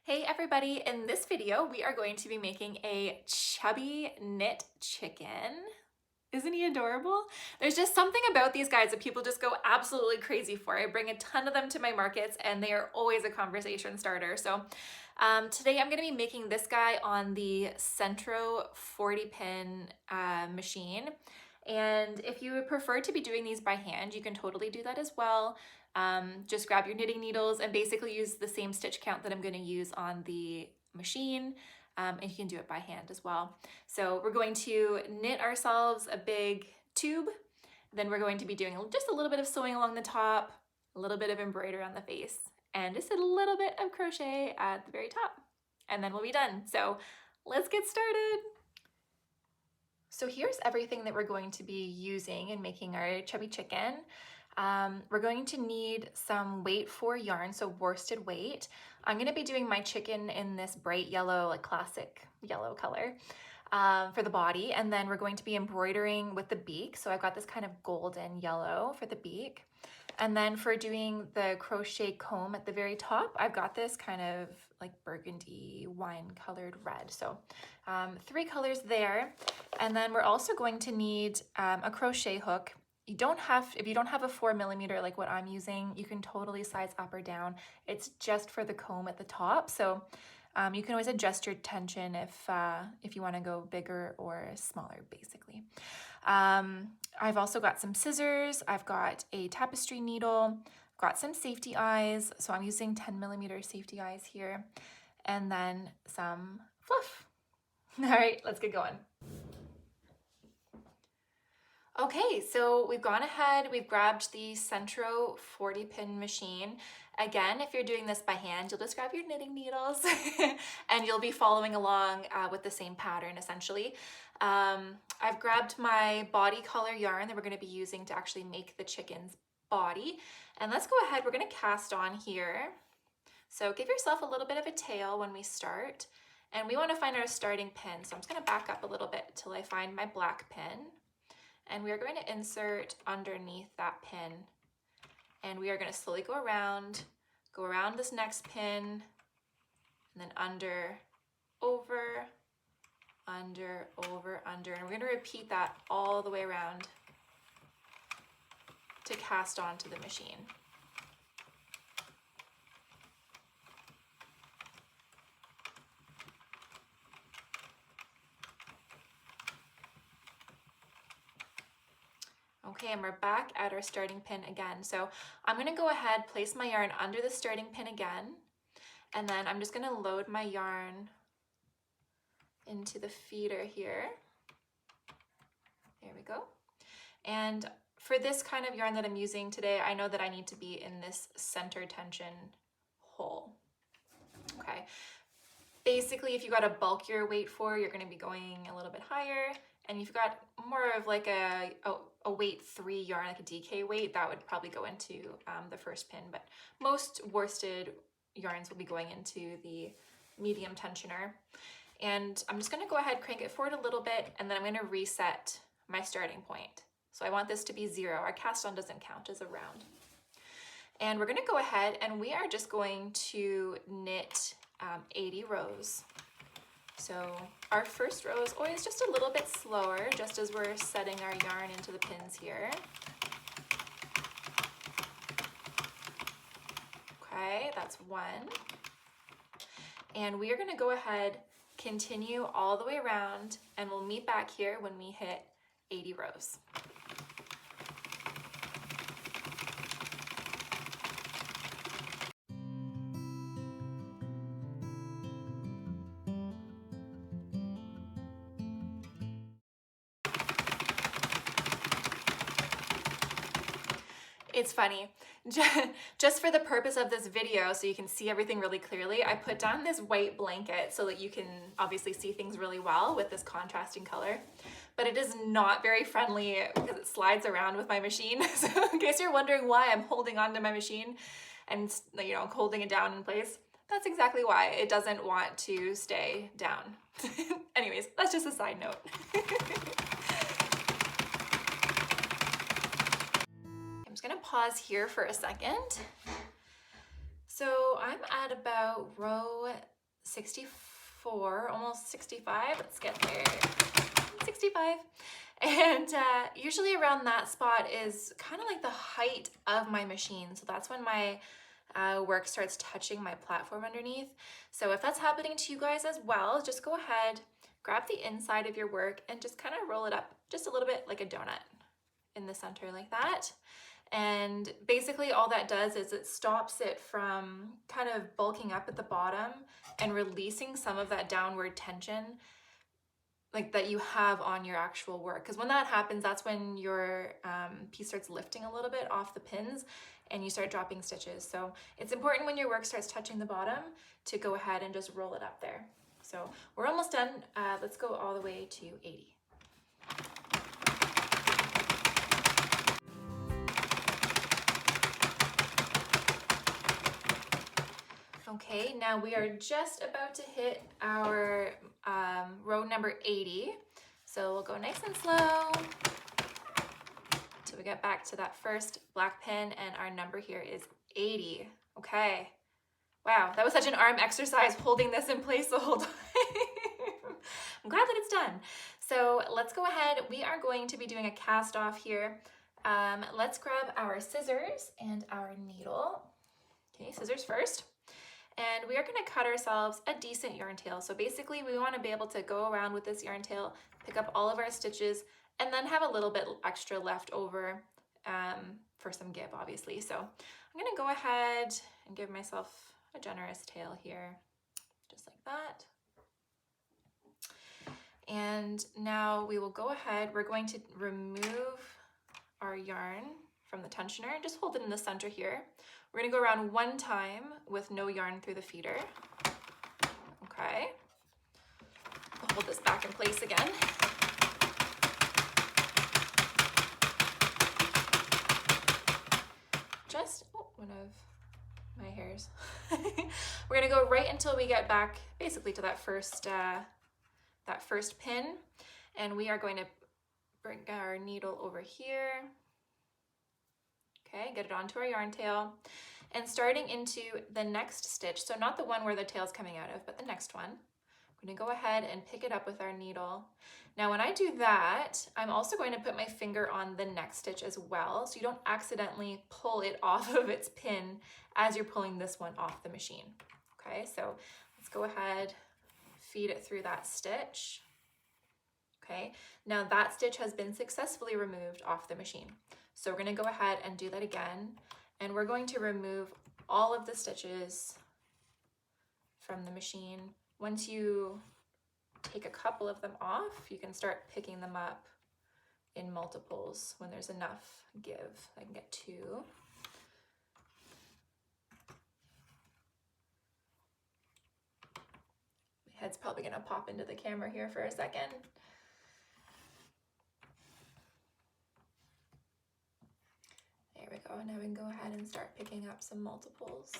Hey everybody, in this video we are going to be making a chubby knit chicken. Isn't he adorable? There's just something about these guys that people just go absolutely crazy for. I bring a ton of them to my markets and they are always a conversation starter. So today I'm going to be making this guy on the Sentro 40 pin machine. And if you would prefer to be doing these by hand, you can totally do that as well. Just grab your knitting needles and basically use the same stitch count that I'm going to use on the machine. And you can do it by hand as well. So we're going to knit ourselves a big tube. Then we're going to be doing just a little bit of sewing along the top, a little bit of embroidery on the face, and just a little bit of crochet at the very top. And then we'll be done. So let's get started. So here's everything that we're going to be using in making our chubby chicken. We're going to need some weight for yarn, so worsted weight. I'm going to be doing my chicken in this bright yellow, like classic yellow color for the body, and then we're going to be embroidering with the beak. So I've got this kind of golden yellow for the beak. And then for doing the crochet comb at the very top, I've got this kind of like burgundy wine colored red. So 3 colors there. And then we're also going to need a crochet hook. If you don't have a 4mm like what I'm using, you can totally size up or down. It's just for the comb at the top. So you can always adjust your tension if you want to go bigger or smaller, basically. I've also got some scissors. I've got a tapestry needle, got some safety eyes. So I'm using 10mm safety eyes here, and then some fluff. All right, let's get going. Okay, so we've gone ahead, we've grabbed the Sentro 40 pin machine. Again, if you're doing this by hand, you'll just grab your knitting needles and you'll be following along with the same pattern essentially. I've grabbed my body color yarn that we're going to be using to actually make the chicken's body. And let's go ahead, we're going to cast on here. So give yourself a little bit of a tail when we start. And we want to find our starting pin. So I'm just going to back up a little bit till I find my black pin. And we are going to insert underneath that pin. And we are going to slowly go around this next pin, and then under, over, under, over, under. And we're going to repeat that all the way around to cast onto the machine. Okay, and we're back at our starting pin again. So I'm going to go ahead, place my yarn under the starting pin again, and then I'm just going to load my yarn into the feeder here. There we go. And for this kind of yarn that I'm using today, I know that I need to be in this center tension hole. Okay. Basically, if you got a bulkier weight for, you're going to be going a little bit higher. And if you've got more of like a weight 3 yarn, like a DK weight, that would probably go into the first pin. But most worsted yarns will be going into the medium tensioner. And I'm just going to go ahead, crank it forward a little bit, and then I'm going to reset my starting point. So I want this to be 0. Our cast on doesn't count as a round. And we're going to go ahead and we are just going to knit 80 rows. So our first row is always just a little bit slower, just as we're setting our yarn into the pins here. Okay, that's 1. And we are going to go ahead, continue all the way around, and we'll meet back here when we hit 80 rows. It's funny, just for the purpose of this video, so you can see everything really clearly, I put down this white blanket so that you can obviously see things really well with this contrasting color, but it is not very friendly because it slides around with my machine. So in case you're wondering why I'm holding on to my machine and, you know, holding it down in place, that's exactly why. It doesn't want to stay down. Anyways, that's just a side note. I'm just gonna pause here for a second. So I'm at about row 64, almost 65. Let's get there. 65. And usually around that spot is kind of like the height of my machine. So that's when my work starts touching my platform underneath. So if that's happening to you guys as well, just go ahead, grab the inside of your work and just kind of roll it up just a little bit like a donut in the center like that. And basically all that does is it stops it from kind of bulking up at the bottom and releasing some of that downward tension like that you have on your actual work. Because when that happens, that's when your piece starts lifting a little bit off the pins and you start dropping stitches. So it's important when your work starts touching the bottom to go ahead and just roll it up there. So we're almost done. Let's go all the way to 80. Okay, now we are just about to hit our row number 80. So we'll go nice and slow until we get back to that first black pin, and our number here is 80. Okay. Wow, that was such an arm exercise holding this in place the whole time. I'm glad that it's done. So let's go ahead. We are going to be doing a cast off here. Let's grab our scissors and our needle. Okay, scissors first. And we are going to cut ourselves a decent yarn tail. So basically we want to be able to go around with this yarn tail, pick up all of our stitches, and then have a little bit extra left over for some give, obviously. So I'm going to go ahead and give myself a generous tail here, just like that. And now we will go ahead, we're going to remove our yarn from the tensioner, just hold it in the center here. We're gonna go around one time with no yarn through the feeder. Okay. I'll hold this back in place again. Just, one of my hairs. We're gonna go right until we get back basically to that first pin. And we are going to bring our needle over here. Okay, get it onto our yarn tail and starting into the next stitch, so not the one where the tail's coming out of, but the next one, I'm going to go ahead and pick it up with our needle. Now when I do that, I'm also going to put my finger on the next stitch as well, so you don't accidentally pull it off of its pin as you're pulling this one off the machine. Okay, so let's go ahead, feed it through that stitch. Okay, now that stitch has been successfully removed off the machine. So we're going to go ahead and do that again, and we're going to remove all of the stitches from the machine. Once you take a couple of them off, you can start picking them up in multiples when there's enough give. I can get 2. My head's probably going to pop into the camera here for a second. There we go. Now we can go ahead and start picking up some multiples.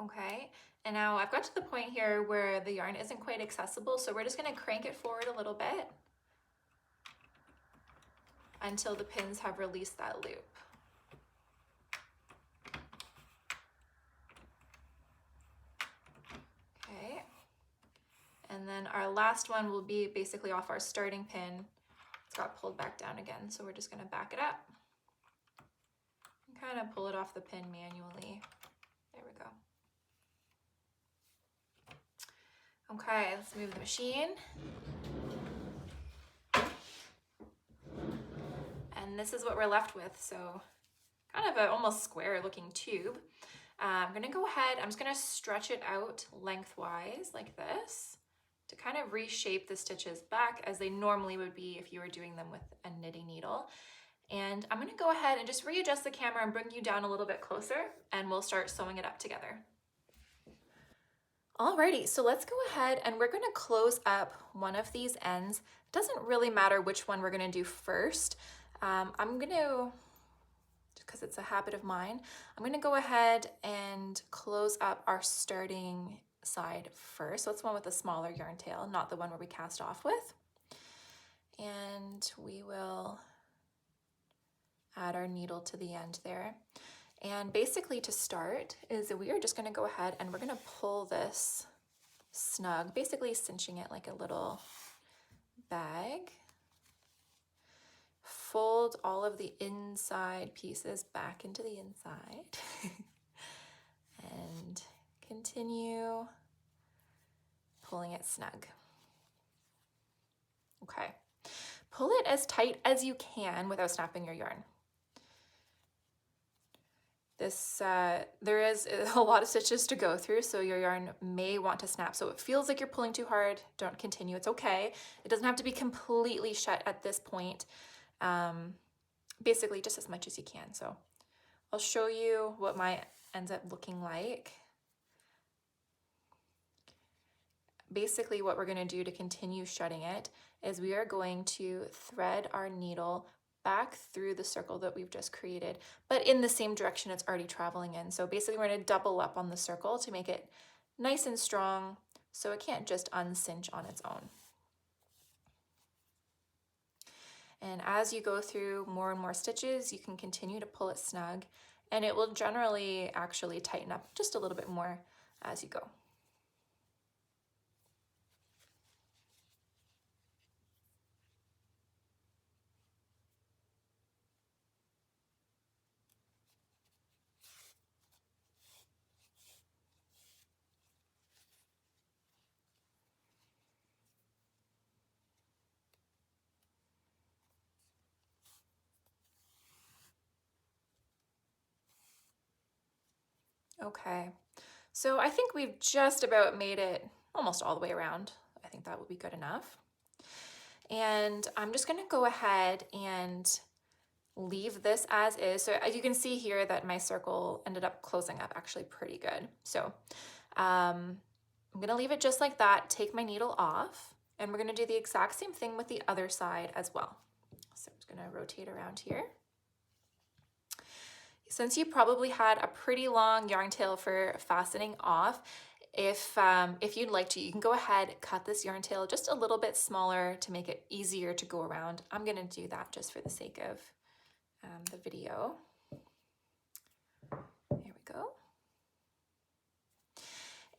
Okay, and now I've got to the point here where the yarn isn't quite accessible, so we're just going to crank it forward a little bit until the pins have released that loop. Okay, And then our last one will be basically off our starting pin. It's got pulled back down again, so we're just gonna back it up and kind of pull it off the pin manually. There we go. Okay, let's move the machine. And this is what we're left with. So kind of a almost square looking tube. I'm gonna go ahead, I'm just gonna stretch it out lengthwise like this to kind of reshape the stitches back as they normally would be if you were doing them with a knitting needle. And I'm gonna go ahead and just readjust the camera and bring you down a little bit closer, and we'll start sewing it up together. Alrighty, so let's go ahead and we're gonna close up one of these ends. It doesn't really matter which one we're gonna do first. I'm gonna, because it's a habit of mine, I'm gonna go ahead and close up our starting side first. So it's the one with the smaller yarn tail, not the one where we cast off with. And we will add our needle to the end there. And basically to start is we are just gonna go ahead and we're gonna pull this snug, basically cinching it like a little bag. Fold all of the inside pieces back into the inside and continue pulling it snug. Okay, pull it as tight as you can without snapping your yarn. This, there is a lot of stitches to go through, so your yarn may want to snap. So it feels like you're pulling too hard, don't continue, it's okay. It doesn't have to be completely shut at this point. Basically just as much as you can. So I'll show you what mine ends up looking like. Basically what we're gonna do to continue shutting it is we are going to thread our needle back through the circle that we've just created, but in the same direction it's already traveling in. So basically we're gonna double up on the circle to make it nice and strong so it can't just uncinch on its own. And as you go through more and more stitches, you can continue to pull it snug, and it will generally actually tighten up just a little bit more as you go. Okay, so I think we've just about made it almost all the way around. I think that will be good enough. And I'm just gonna go ahead and leave this as is. So as you can see here that my circle ended up closing up actually pretty good. So I'm gonna leave it just like that, take my needle off, and we're gonna do the exact same thing with the other side as well. So I'm just gonna rotate around here. Since you probably had a pretty long yarn tail for fastening off, if you'd like to, you can go ahead, cut this yarn tail just a little bit smaller to make it easier to go around. I'm gonna do that just for the sake of the video. There we go.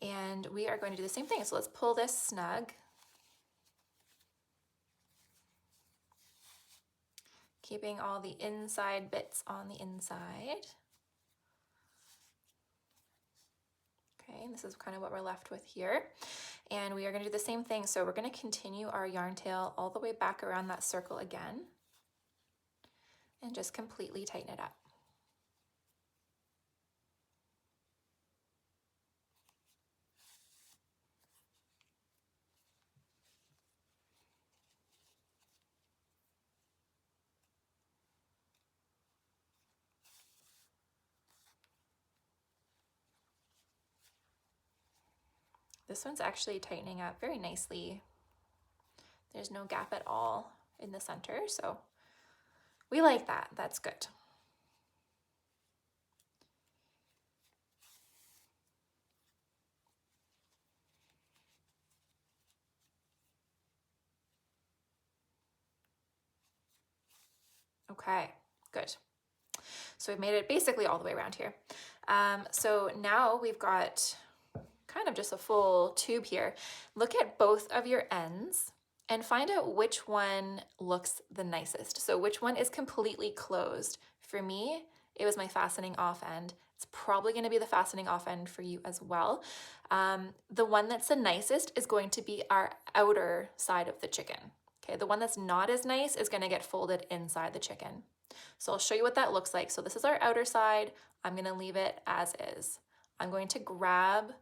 And we are going to do the same thing. So let's pull this snug. Keeping all the inside bits on the inside. Okay, this is kind of what we're left with here. And we are gonna do the same thing. So we're gonna continue our yarn tail all the way back around that circle again and just completely tighten it up. This one's actually tightening up very nicely. There's no gap at all in the center, so we like that. That's good. Okay, good. So we've made it basically all the way around here. So now we've got kind of just a full tube here. Look at both of your ends and find out which one looks the nicest. So which one is completely closed. For me, it was my fastening off end. It's probably going to be the fastening off end for you as well. The one that's the nicest is going to be our outer side of the chicken. Okay, the one that's not as nice is going to get folded inside the chicken. So I'll show you what that looks like. So this is our outer side. I'm going to leave it as is. I'm going to grab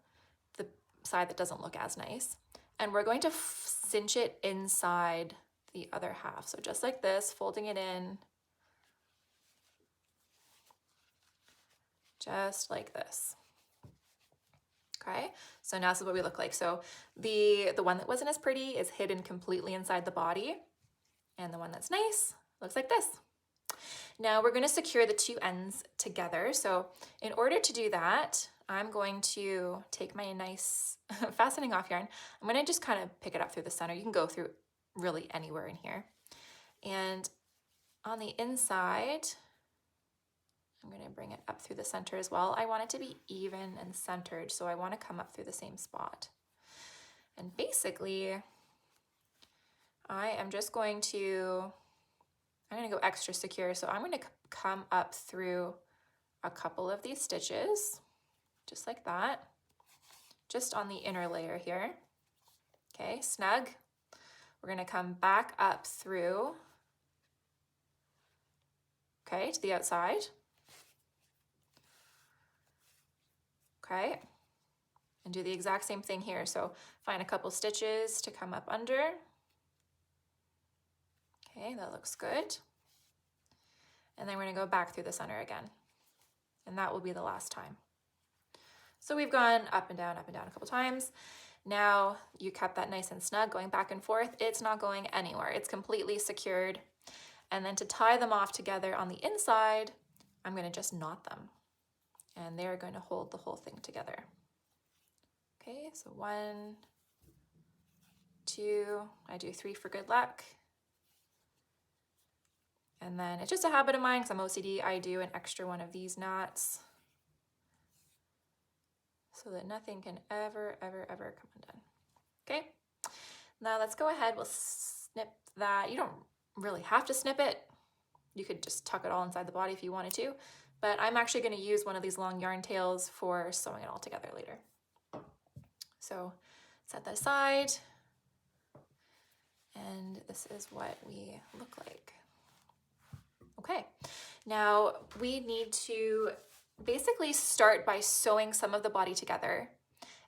the side that doesn't look as nice, and we're going to cinch it inside the other half. So just like this, folding it in, just like this. Okay, so now this is what we look like. So the one that wasn't as pretty is hidden completely inside the body, and the one that's nice looks like this. Now we're going to secure the two ends together. So in order to do that, I'm going to take my nice fastening off yarn. I'm going to just kind of pick it up through the center. You can go through really anywhere in here. And on the inside, I'm going to bring it up through the center as well. I want it to be even and centered, so I want to come up through the same spot. And basically, I am just going to, I'm going to go extra secure. So I'm going to come up through a couple of these stitches, just like that, just on the inner layer here. Okay, snug. We're going to come back up through, okay, to the outside. Okay, and do the exact same thing here. So find a couple stitches to come up under. Okay, that looks good. And then we're going to go back through the center again. And that will be the last time. So we've gone up and down a couple times. Now you kept that nice and snug going back and forth. It's not going anywhere. It's completely secured. And then to tie them off together on the inside, I'm going to just knot them. And they're going to hold the whole thing together. Okay, so 1, 2, I do 3 for good luck. And then it's just a habit of mine because I'm OCD, I do an extra one of these knots so that nothing can ever, ever, ever come undone. Okay, now let's go ahead, we'll snip that. You don't really have to snip it. You could just tuck it all inside the body if you wanted to, but I'm actually going to use one of these long yarn tails for sewing it all together later. So set that aside, and this is what we look like. Okay, now we need to basically start by sewing some of the body together,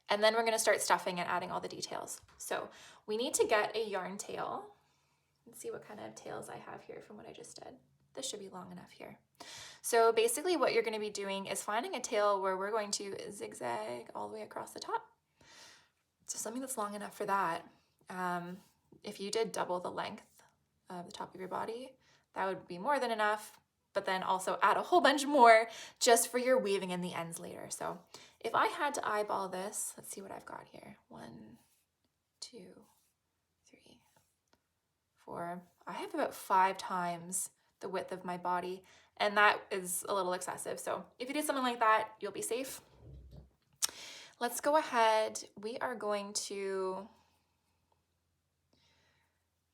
and then we're going to start stuffing and adding all the details. So we need to get a yarn tail. Let's see what kind of tails I have here from what I just did. This should be long enough here. So basically what you're going to be doing is finding a tail where we're going to zigzag all the way across the top. So something that's long enough for that. If you did double the length of the top of your body, that would be more than enough, but then also add a whole bunch more just for your weaving in the ends later. So if I had to eyeball this, let's see what I've got here. 1, 2, 3, 4. I have about 5 times the width of my body, and that is a little excessive. So if you do something like that, you'll be safe. Let's go ahead. We are going to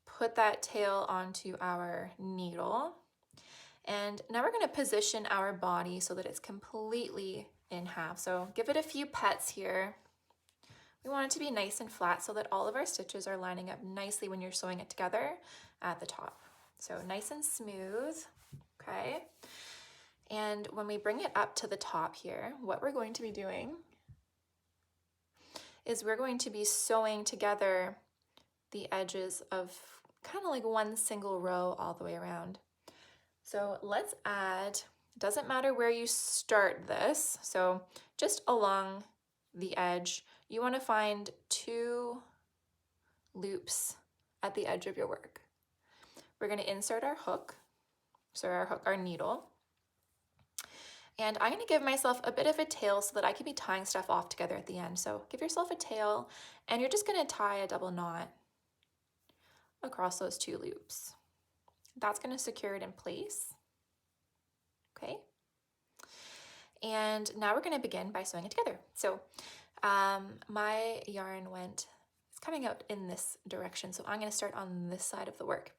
put that tail onto our needle. And now we're going to position our body so that it's completely in half. So give it a few pets here. We want it to be nice and flat so that all of our stitches are lining up nicely when you're sewing it together at the top. So nice and smooth, okay? And when we bring it up to the top here, what we're going to be doing is we're going to be sewing together the edges of kind of like one single row all the way around. So let's add, doesn't matter where you start this, so just along the edge, you want to find 2 loops at the edge of your work. We're going to insert our hook, so our needle, and I'm going to give myself a bit of a tail so that I can be tying stuff off together at the end. So give yourself a tail, and you're just going to tie a double knot across those 2 loops. That's going to secure it in place. Okay. And now we're going to begin by sewing it together. So My yarn it's coming out in this direction, so I'm going to start on this side of the work.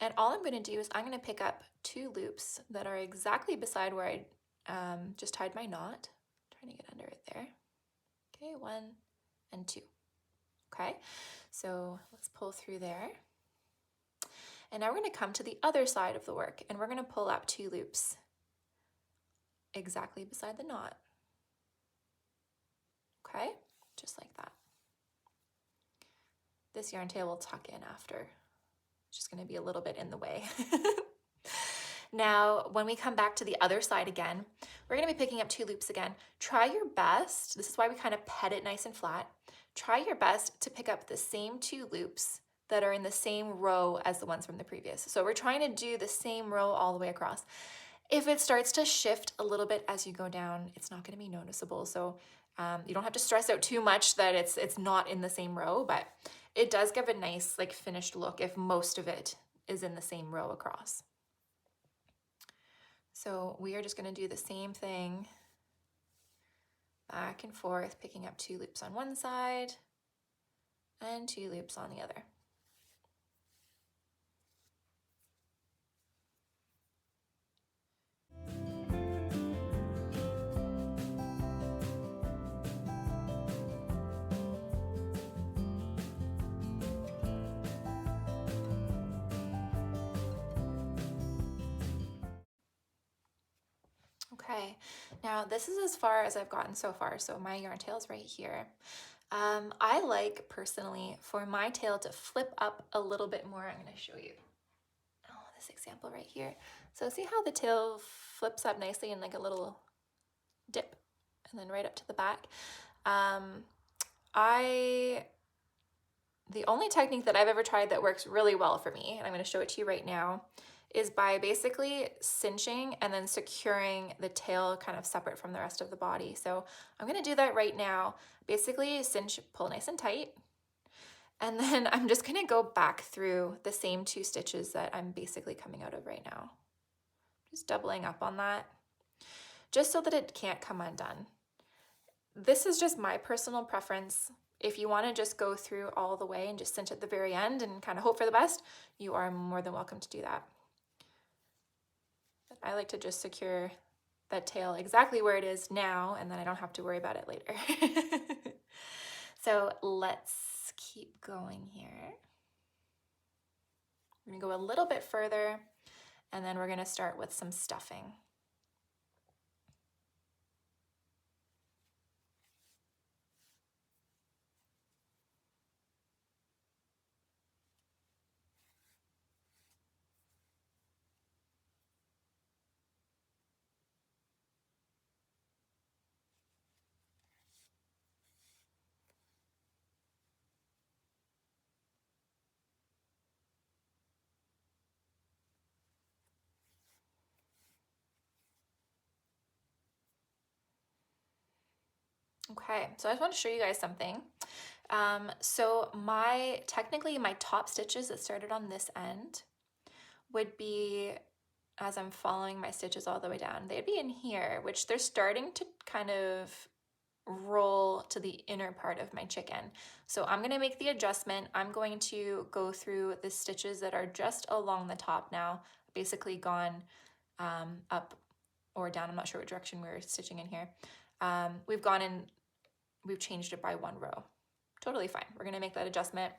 And all I'm going to do is I'm going to pick up 2 loops that are exactly beside where I just tied my knot. I'm trying to get under it there. Okay, 1 and 2. Okay, so let's pull through there. And now we're going to come to the other side of the work, and we're going to pull up 2 loops exactly beside the knot. Okay, just like that. This yarn tail will tuck in after. It's just going to be a little bit in the way. Now, when we come back to the other side again, we're going to be picking up 2 loops again. Try your best, this is why we kind of pet it nice and flat. Try your best to pick up the same 2 loops that are in the same row as the ones from the previous. So we're trying to do the same row all the way across. If it starts to shift a little bit as you go down, it's not going to be noticeable. So you don't have to stress out too much that it's not in the same row, but it does give a nice like finished look if most of it is in the same row across. So we are just going to do the same thing back and forth, picking up 2 loops on one side and 2 loops on the other. Okay, now this is as far as I've gotten so far, so my yarn tail is right here. I like, personally, for my tail to flip up a little bit more. I'm going to show you this example right here. So see how the tail flips up nicely in like a little dip and then right up to the back? The only technique that I've ever tried that works really well for me, and I'm going to show it to you right now, is by basically cinching and then securing the tail kind of separate from the rest of the body. So I'm going to do that right now. Basically cinch, pull nice and tight, and then I'm just going to go back through the same 2 stitches that I'm basically coming out of right now. Just doubling up on that, just so that it can't come undone. This is just my personal preference. If you want to just go through all the way and just cinch at the very end and kind of hope for the best, you are more than welcome to do that. But I like to just secure that tail exactly where it is now, and then I don't have to worry about it later. So let's keep going here. We're going to go a little bit further, and then we're going to start with some stuffing. Okay, so I just want to show you guys something. So technically my top stitches that started on this end would be, as I'm following my stitches all the way down, they'd be in here, which they're starting to kind of roll to the inner part of my chicken. So I'm going to make the adjustment. I'm going to go through the stitches that are just along the top now, basically gone up or down. I'm not sure what direction we're stitching in here. We've changed it by 1 row. Totally fine. We're going to make that adjustment.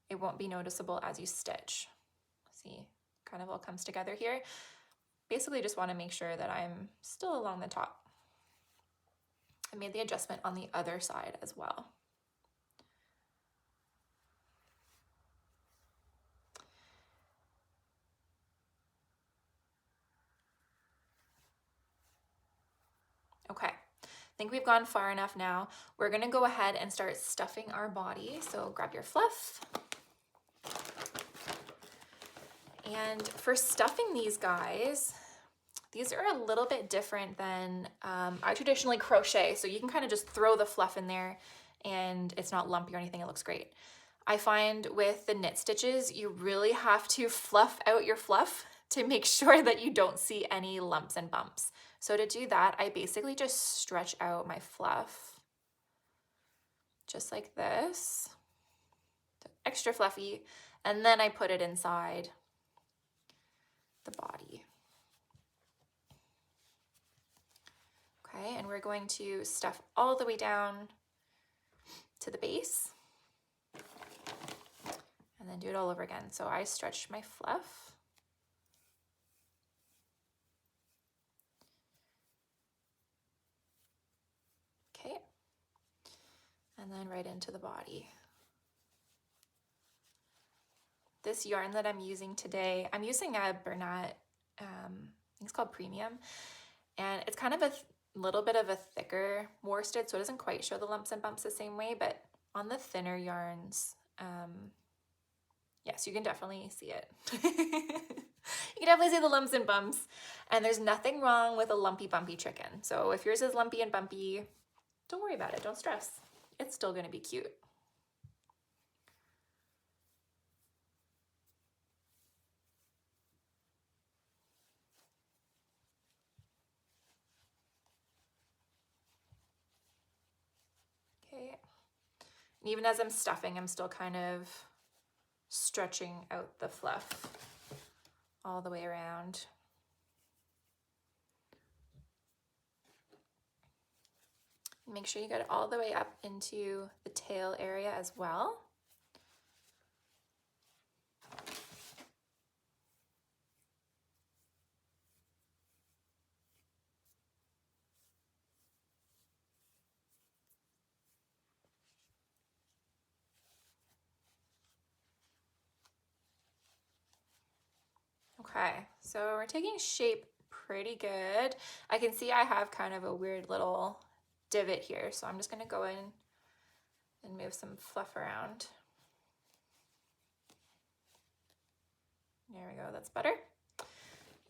It won't be noticeable as you stitch. See, kind of all comes together here. Basically just want to make sure that I'm still along the top. I made the adjustment on the other side as well. Okay, I think we've gone far enough now. We're gonna go ahead and start stuffing our body. So grab your fluff. And for stuffing these guys, these are a little bit different than I traditionally crochet. So you can kind of just throw the fluff in there and it's not lumpy or anything, it looks great. I find with the knit stitches, you really have to fluff out your fluff to make sure that you don't see any lumps and bumps. So to do that, I basically just stretch out my fluff just like this, extra fluffy, and then I put it inside the body. Okay, and we're going to stuff all the way down to the base and then do it all over again. So I stretched my fluff. Okay, and then right into the body. This yarn that I'm using today, I'm using a Bernat, I think it's called Premium, and it's kind of a little bit of a thicker worsted, so it doesn't quite show the lumps and bumps the same way, but on the thinner yarns, yes, you can definitely see it. You can definitely see the lumps and bumps, and there's nothing wrong with a lumpy bumpy chicken. So if yours is lumpy and bumpy, don't worry about it, don't stress. It's still gonna be cute. Okay, and even as I'm stuffing, I'm still kind of stretching out the fluff all the way around. Make sure you get it all the way up into the tail area as well. Okay, so we're taking shape pretty good. I can see I have kind of a weird little divot here, so I'm just gonna go in and move some fluff around. There we go, that's better.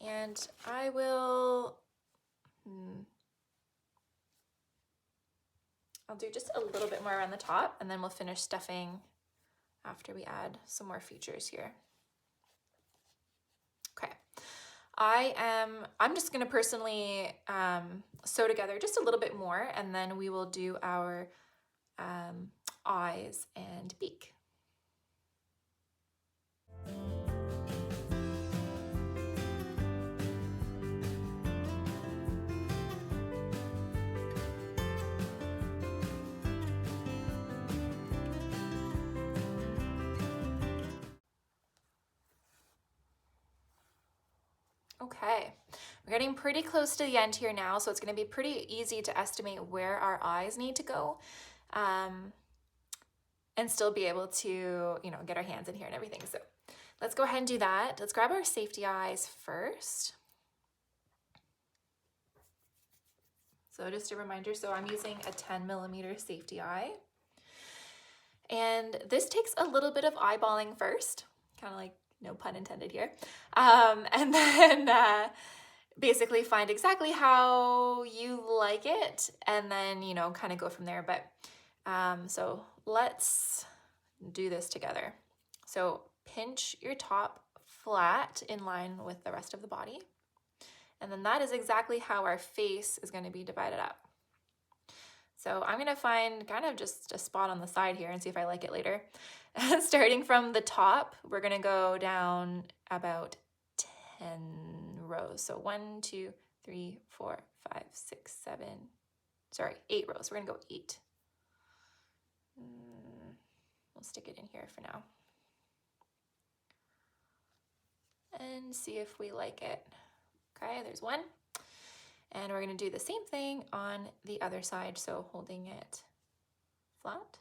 And I will, I'll do just a little bit more around the top, and then we'll finish stuffing after we add some more features here. Okay, I'm just gonna personally sew together just a little bit more, and then we will do our eyes and beak. Okay, we're getting pretty close to the end here now, so it's going to be pretty easy to estimate where our eyes need to go, and still be able to, you know, get our hands in here and everything. So let's go ahead and do that. Let's grab our safety eyes first. So just a reminder, so I'm using a 10mm safety eye. And this takes a little bit of eyeballing first, kind of like, no pun intended here. And then basically find exactly how you like it, and then, you know, kind of go from there. But so let's do this together. So pinch your top flat in line with the rest of the body. And then that is exactly how our face is going to be divided up. So I'm going to find kind of just a spot on the side here and see if I like it later. Starting from the top, we're going to go down about 10 rows. So 1, 2, 3, 4, 5, 6, 7, sorry, 8 rows. We're going to go 8. We'll stick it in here for now. And see if we like it. Okay, there's 1. And we're going to do the same thing on the other side, so holding it flat.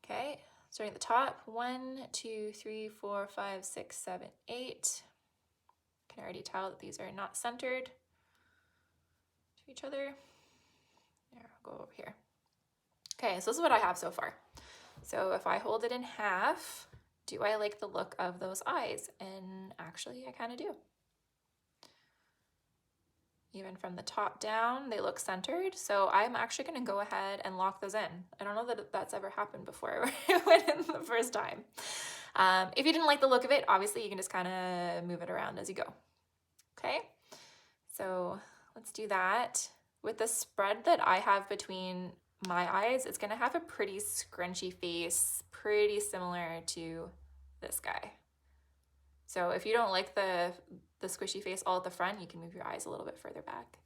Okay, starting at the top, 1, 2, 3, 4, 5, 6, 7, 8. You can already tell that these are not centered to each other. There, I'll go over here. Okay, so this is what I have so far. So if I hold it in half, do I like the look of those eyes? And actually, I kind of do. Even from the top down, they look centered. So I'm actually going to go ahead and lock those in. I don't know that that's ever happened before I went in the first time. If you didn't like the look of it, obviously you can just kind of move it around as you go. Okay, so let's do that. With the spread that I have between my eyes, it's gonna have a pretty scrunchy face, pretty similar to this guy. So if you don't like the squishy face all at the front, you can move your eyes a little bit further back.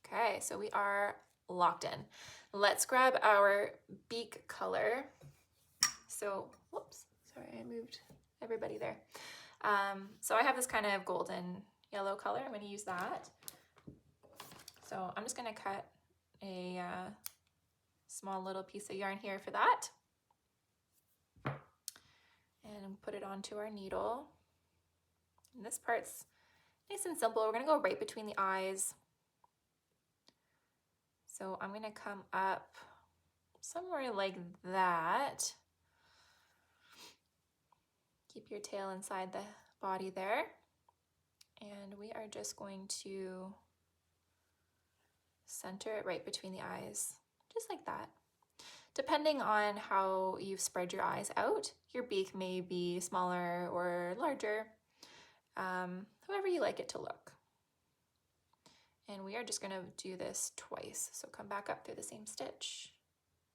Okay, so we are locked in. Let's grab our beak color. So, whoops, sorry, I moved everybody there. So I have this kind of golden yellow color. I'm going to use that. So I'm just going to cut a small little piece of yarn here for that. And put it onto our needle. And this part's nice and simple. We're going to go right between the eyes. So I'm going to come up somewhere like that. Keep your tail inside the body there. And we are just going to center it right between the eyes, just like that. Depending on how you've spread your eyes out, your beak may be smaller or larger, however you like it to look. And we are just going to do this twice. So come back up through the same stitch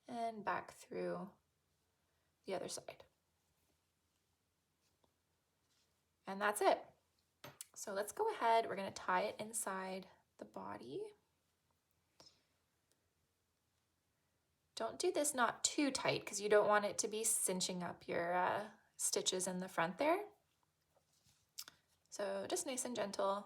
and back through the other side. And that's it. So let's go ahead. We're going to tie it inside the body. Don't do this knot too tight because you don't want it to be cinching up your stitches in the front there. So just nice and gentle.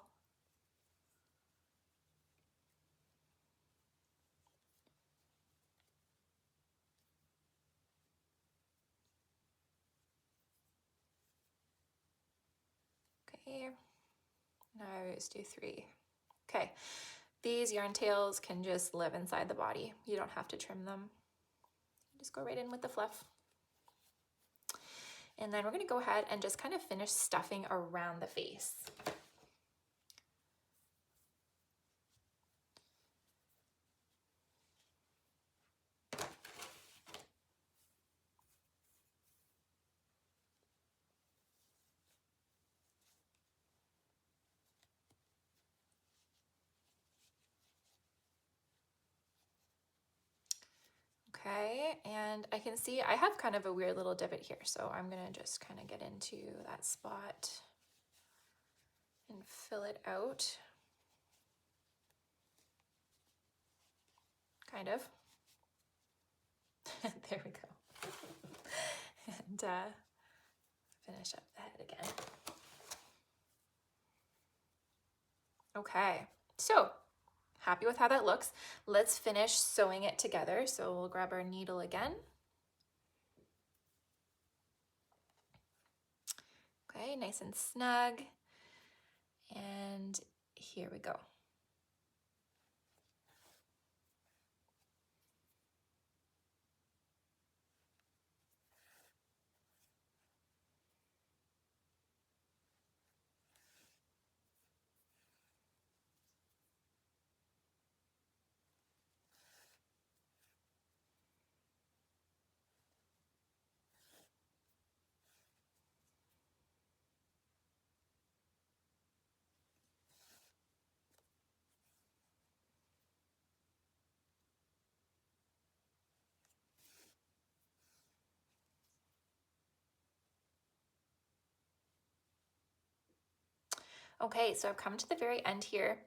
Okay, now let's do 3. Okay, these yarn tails can just live inside the body. You don't have to trim them. Just go right in with the fluff. And then we're going to go ahead and just kind of finish stuffing around the face. Okay, and I can see I have kind of a weird little divot here, so I'm gonna just kind of get into that spot and fill it out. Kind of. There we go. And finish up the head again. Okay, so happy with how that looks. Let's finish sewing it together. So we'll grab our needle again. Okay, nice and snug. And here we go. Okay, so I've come to the very end here.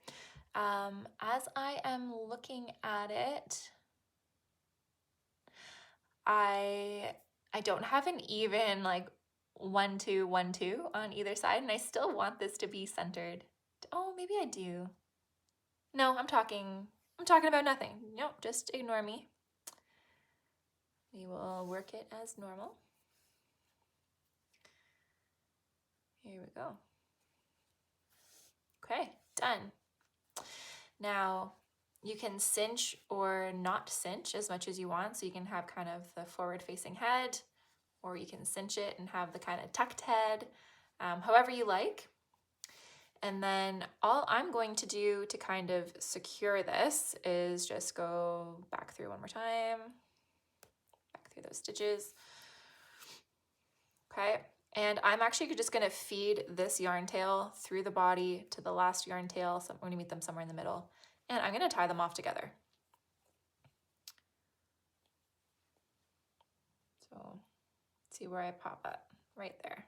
As I am looking at it, I don't have an even like 1, 2, 1, 2 on either side, and I still want this to be centered. Oh, maybe I do. No, I'm talking about nothing. Nope, just ignore me. We will work it as normal. Here we go. Okay, done. Now you can cinch or not cinch as much as you want. So you can have kind of the forward facing head, or you can cinch it and have the kind of tucked head, however you like. And then all I'm going to do to kind of secure this is just go back through one more time, back through those stitches. Okay, And I'm actually just gonna feed this yarn tail through the body to the last yarn tail. So I'm gonna meet them somewhere in the middle. And I'm gonna tie them off together. So see where I pop up, right there.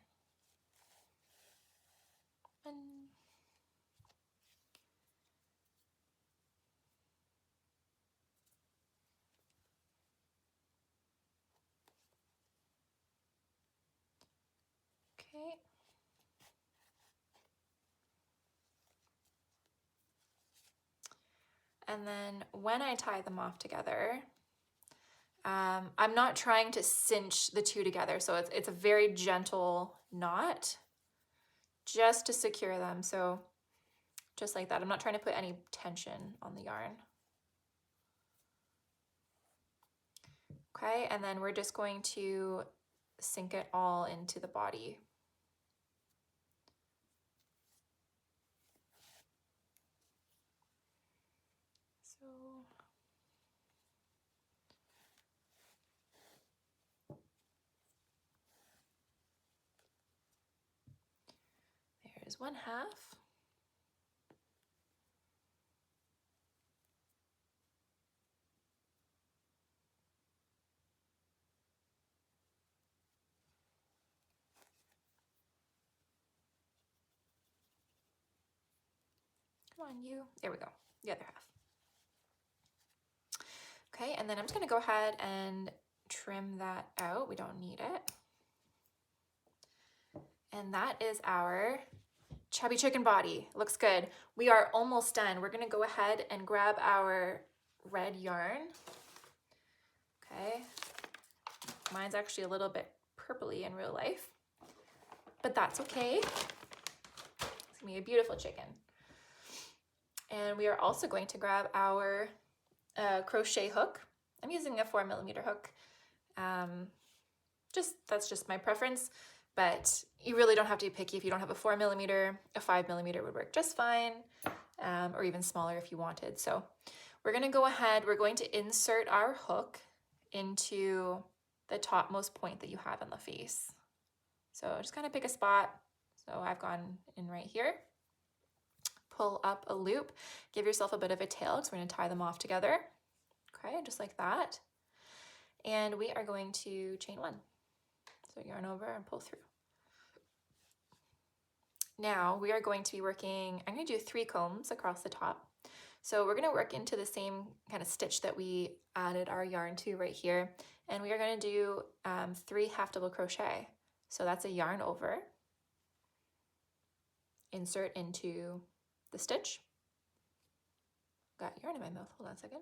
And okay. And then when I tie them off together, I'm not trying to cinch the two together. So it's a very gentle knot just to secure them. So just like that. I'm not trying to put any tension on the yarn. Okay, and then we're just going to sink it all into the body. So there's one half. Come on, you. There we go. The other half. Okay, and then I'm just going to go ahead and trim that out. We don't need it. And that is our chubby chicken body. Looks good. We are almost done. We're going to go ahead and grab our red yarn. Okay. Mine's actually a little bit purpley in real life, but that's okay. It's going to be a beautiful chicken. And we are also going to grab our crochet hook. I'm using a 4mm hook. That's just my preference, but you really don't have to be picky. If you don't have a 4mm, a 5mm would work just fine, or even smaller if you wanted. So we're going to go ahead, we're going to insert our hook into the topmost point that you have in the face. So just kind of pick a spot. So I've gone in right here. Pull up a loop, give yourself a bit of a tail because we're going to tie them off together. Okay, just like that. And we are going to chain one. So yarn over and pull through. Now we are going to be working, I'm going to do 3 combs across the top. So we're going to work into the same kind of stitch that we added our yarn to right here. And we are going to do 3 half double crochet. So that's a yarn over, insert into the stitch. Got yarn in my mouth, hold on a second.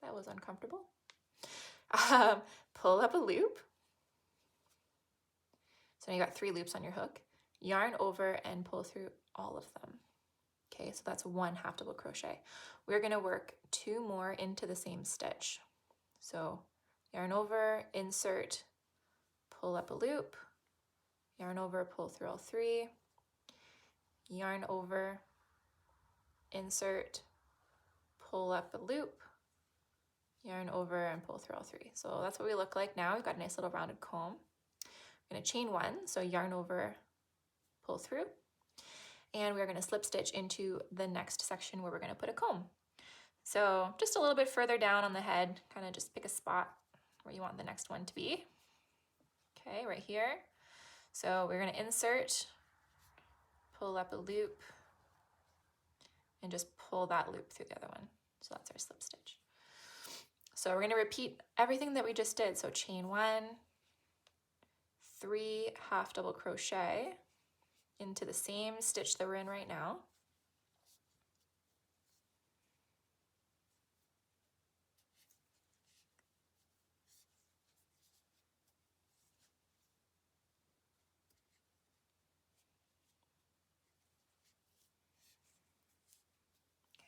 That was uncomfortable. Pull up a loop. So now you got 3 loops on your hook. Yarn over and pull through all of them. Okay, so that's 1 half double crochet. We're going to work 2 more into the same stitch. So yarn over, insert, pull up a loop, yarn over, pull through all 3, yarn over, insert, pull up a loop, yarn over and pull through all 3. So that's what we look like now. We've got a nice little rounded comb. I'm going to chain 1, so yarn over, pull through, and we're going to slip stitch into the next section where we're going to put a comb. So just a little bit further down on the head, kind of just pick a spot where you want the next one to be. Okay, right here. So we're going to insert, pull up a loop, and just pull that loop through the other one. So that's our slip stitch. So we're going to repeat everything that we just did. So chain 1, 3 half double crochet into the same stitch that we're in right now.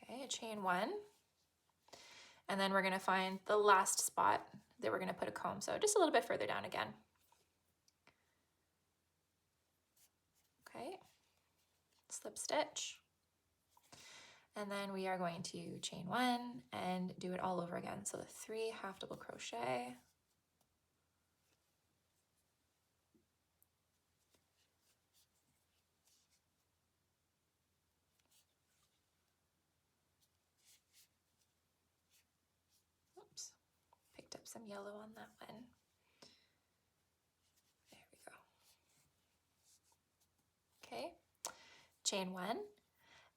Okay, chain 1, and then we're going to find the last spot that we're going to put a comb, so just a little bit further down again. Okay, slip stitch, and then we are going to chain 1 and do it all over again. So 3 half double crochet, picked up some yellow on that one. There we go. Okay, chain 1.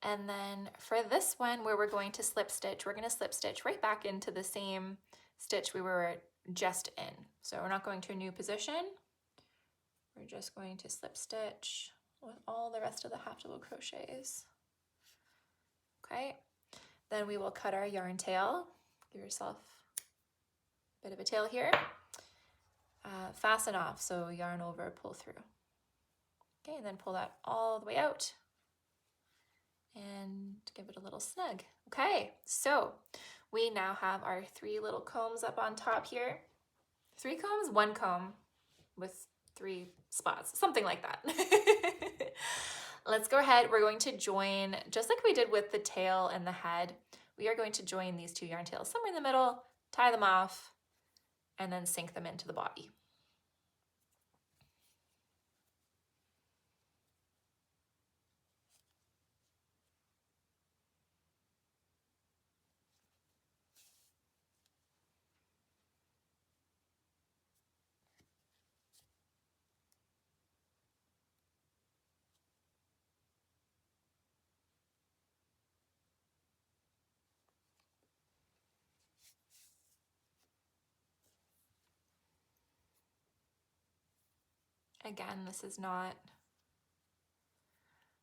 And then for this one where we're going to slip stitch, we're going to slip stitch right back into the same stitch we were just in. So we're not going to a new position. We're just going to slip stitch with all the rest of the half double crochets. Okay, then we will cut our yarn tail. Give yourself a bit of a tail here. Fasten off, so yarn over, pull through. Okay, and then pull that all the way out and give it a little snug. Okay, so we now have our 3 little combs up on top here. 3 combs, 1 comb with 3 spots, something like that. Let's go ahead. We're going to join, just like we did with the tail and the head, we are going to join these 2 yarn tails somewhere in the middle, tie them off, and then sink them into the body. Again, this is not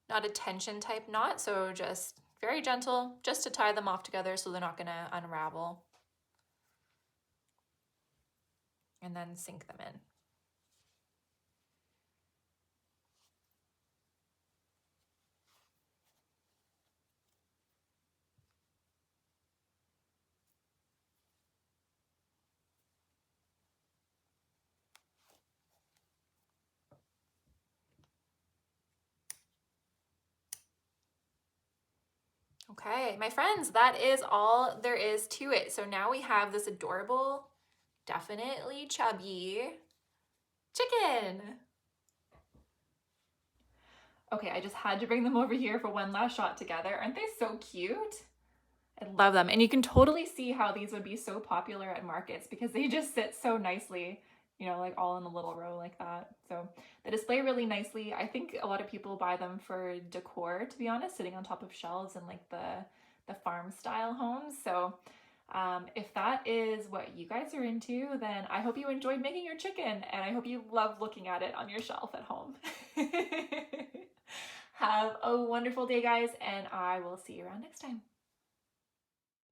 a tension type knot, so just very gentle, just to tie them off together so they're not gonna unravel. And then sink them in. Okay, my friends, that is all there is to it. So now we have this adorable, definitely chubby chicken. Okay, I just had to bring them over here for one last shot together. Aren't they so cute? I love them. And you can totally see how these would be so popular at markets because they just sit so nicely, you know, like all in a little row like that. So they display really nicely. I think a lot of people buy them for decor, to be honest, sitting on top of shelves in like the farm style homes. So if that is what you guys are into, then I hope you enjoyed making your chicken and I hope you love looking at it on your shelf at home. Have a wonderful day, guys, and I will see you around next time.